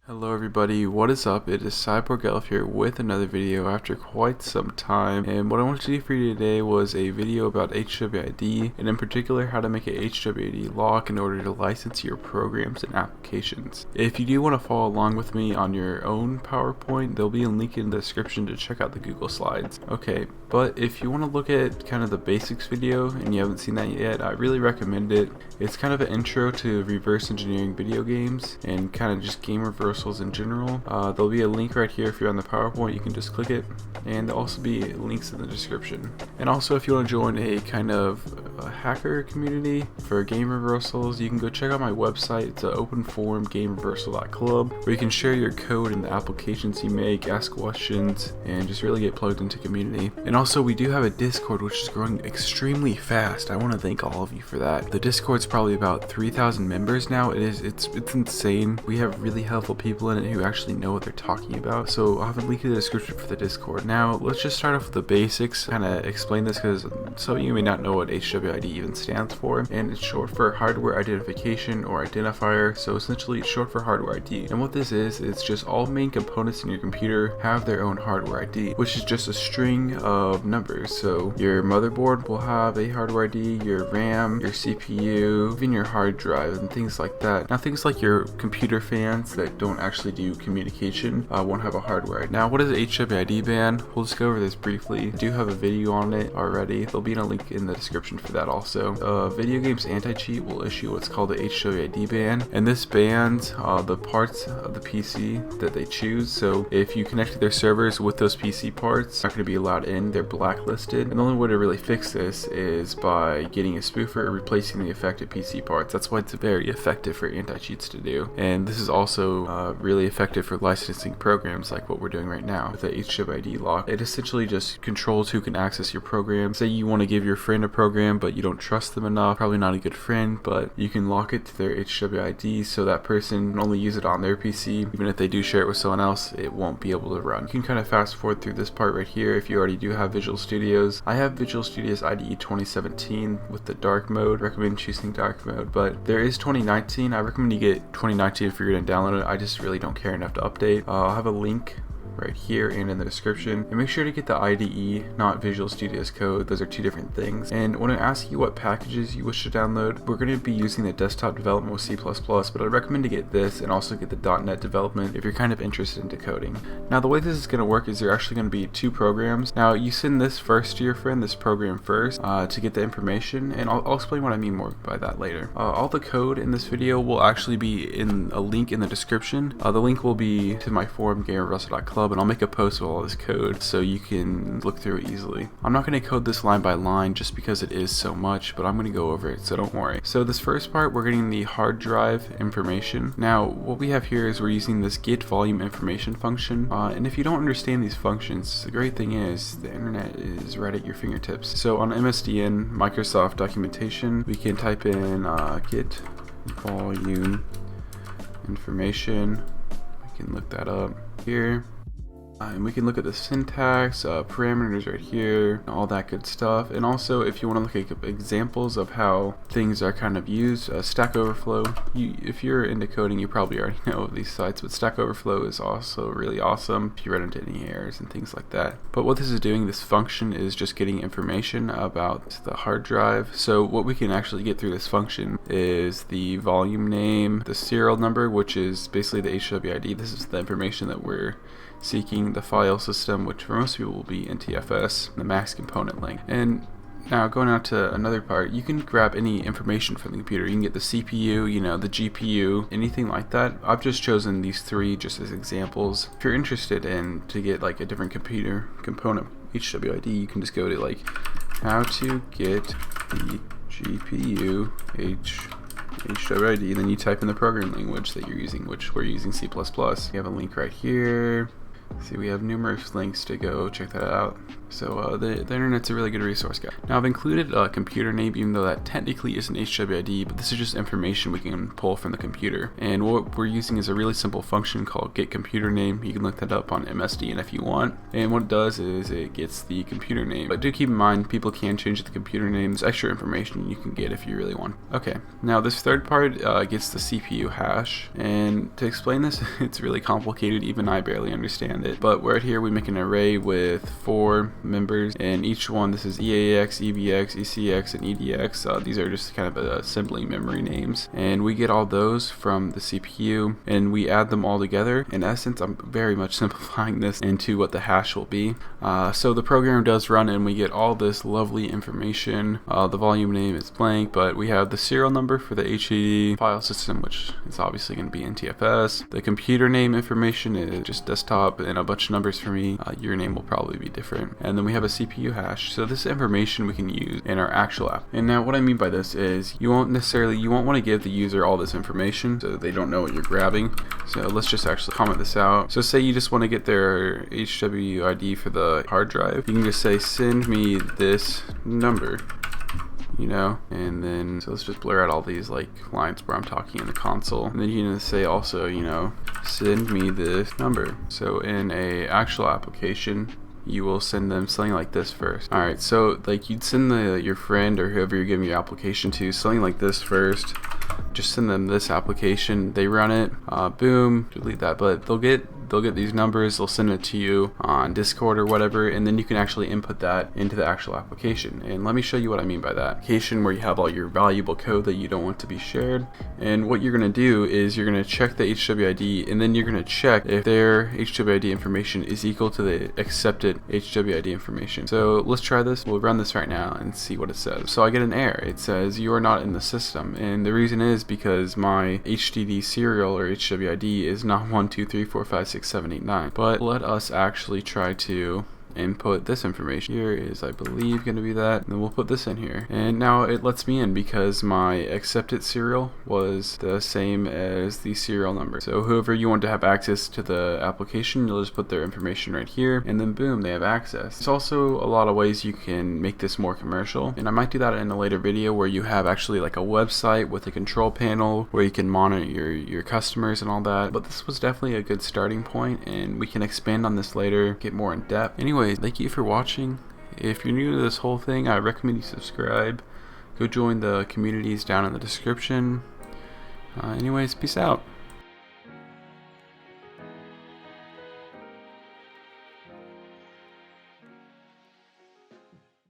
Hello everybody, what is up? It is Cyborg Elf here with another video after quite some time, and what I wanted to do for you today was a video about HWID, and in particular how to make a HWID lock in order to license your programs and applications. If you do want to follow along with me on your own PowerPoint, there'll be a link in the description to check out the Google Slides. Okay, but if you want to look at kind of the basics video and you haven't seen that yet, I really recommend it. It's kind of an intro to reverse engineering video games and kind of just game reversals in general. There'll be a link right here. If you're on the PowerPoint, you can just click it, and there'll also be links in the description. And also, if you want to join a kind of hacker community for game reversals, you can go check out my website. It's an open forum, gamereversal.club, where you can share your code and the applications you make, ask questions, and just really get plugged into community. And also, we do have a Discord which is growing extremely fast. I want to thank all of you for that. The Discord's probably about 3,000 members now. It's insane. We have really helpful people in it who actually know what they're talking about. So I'll have a link in the description for the Discord. Now let's just start off with the basics, kind of explain this because some of you may not know what HWID even stands for, and it's short for hardware identification or identifier. So essentially it's short for hardware ID, and what this is, it's just all main components in your computer have their own hardware ID, which is just a string of numbers. So your motherboard will have a hardware ID, your RAM, your CPU, even your hard drive, and things like that. Now things like your computer fans that don't actually do communication won't have a hardware. Now what is HWID ban? We'll just go over this briefly. I do have a video on it already. There'll be a link in the description for that also. Video Games Anti-Cheat will issue what's called the HWID ban, and this bans the parts of the PC that they choose. So if you connect to their servers with those PC parts, they're not going to be allowed in. They're blacklisted, and the only way to really fix this is by getting a spoofer or replacing the affected PC parts. That's why it's very effective for anti-cheats to do, and this is also really effective for licensing programs like what we're doing right now with the HWID lock. It essentially just controls who can access your program. Say you want to give your friend a program but you don't trust them enough, probably not a good friend, but you can lock it to their HWID so that person can only use it on their PC. Even if they do share it with someone else, it won't be able to run. You can kind of fast forward through this part right here if you already do have Visual Studios. I have Visual Studios IDE 2017 with the dark mode. Recommend choosing dark mode, but there is 2019. I recommend you get 2019 if you're going to download it. I just really don't care enough to update. I'll have a link right here and in the description, and make sure to get the IDE, not Visual Studios code. Those are two different things. And when I ask you what packages you wish to download, we're going to be using the desktop development with C++, but I recommend to get this and also get the .NET development if you're kind of interested in decoding. Now the way this is going to work is there are actually going to be two programs. Now you send this first to your friend, this program first, to get the information, and I'll explain what I mean more by that later. All the code in this video will actually be in a link in the description. The link will be to my forum, gamereversal.club, and I'll make a post of all this code so you can look through it easily. I'm not going to code this line by line just because it is so much, but I'm going to go over it, so don't worry. So this first part, we're getting the hard drive information. Now what we have here is we're using this get volume information function, and if you don't understand these functions, the great thing is the internet is right at your fingertips. So on MSDN Microsoft documentation, we can type in get volume information. We can look that up here. And we can look at the syntax, parameters right here, all that good stuff. And also, if you want to look at examples of how things are kind of used, Stack Overflow. If you're into coding, you probably already know of these sites, but Stack Overflow is also really awesome if you run into any errors and things like that. But what this is doing, this function is just getting information about the hard drive. So what we can actually get through this function is the volume name, the serial number, which is basically the HWID. This is the information that we're seeking, the file system, which for most people will be NTFS, the max component length. And now going on to another part, you can grab any information from the computer. You can get the CPU, you know, the GPU, anything like that. I've just chosen these three just as examples. If you're interested in to get like a different computer component HWID, you can just go to like how to get the GPU HWID, then you type in the program language that you're using, which we're using C++. You have a link right here. See, we have numerous links to go check that out. So the internet's a really good resource, guys. Now I've included a computer name, even though that technically isn't HWID, but this is just information we can pull from the computer. And what we're using is a really simple function called get computer name. You can look that up on MSDN if you want. And what it does is it gets the computer name. But do keep in mind, people can change the computer name. There's extra information you can get if you really want. Okay, now this third part gets the CPU hash. And to explain this, it's really complicated. Even I barely understand it. But right here we make an array with 4 members, and each one, this is EAX, EVX, ECX, and EDX. These are just kind of assembly memory names, and we get all those from the CPU and we add them all together. In essence, I'm very much simplifying this into what the hash will be. So the program does run and we get all this lovely information. The volume name is blank, but we have the serial number for the HDD file system, which is obviously going to be NTFS. The computer name information is just desktop, and a bunch of numbers for me. Your name will probably be different. And then we have a CPU hash. So this information we can use in our actual app. And now what I mean by this is you won't want to give the user all this information so they don't know what you're grabbing. So let's just actually comment this out. So say you just want to get their HWID for the hard drive. You can just say send me this number. You know, and then so let's just blur out all these like lines where I'm talking in the console, and then you can say also, you know, send me this number. So in a actual application, you will send them something like this first. Alright, so like you'd send your friend or whoever you're giving your application to something like this first. Just send them this application, they run it, boom, delete that, but they'll get these numbers, they'll send it to you on Discord or whatever, and then you can actually input that into the actual application. And let me show you what I mean by that. Application where you have all your valuable code that you don't want to be shared. And what you're going to do is you're going to check the HWID, and then you're going to check if their HWID information is equal to the accepted HWID information. So let's try this. We'll run this right now and see what it says. So I get an error. It says you are not in the system, and the reason is because my HDD serial or HWID is not 1, 2, 3, 4, 5, 6, 7, 8, 9. But let us actually try to input this information. Here is, I believe, going to be that, and then we'll put this in here, and now it lets me in because my accepted serial was the same as the serial number. So whoever you want to have access to the application, you'll just put their information right here, and then boom, they have access. There's also a lot of ways you can make this more commercial, and I might do that in a later video where you have actually like a website with a control panel where you can monitor your customers and all that. But this was definitely a good starting point, and we can expand on this later, get more in depth. Anyways, thank you for watching. If you're new to this whole thing, I recommend you subscribe. Go join the communities down in the description. Anyways, peace out.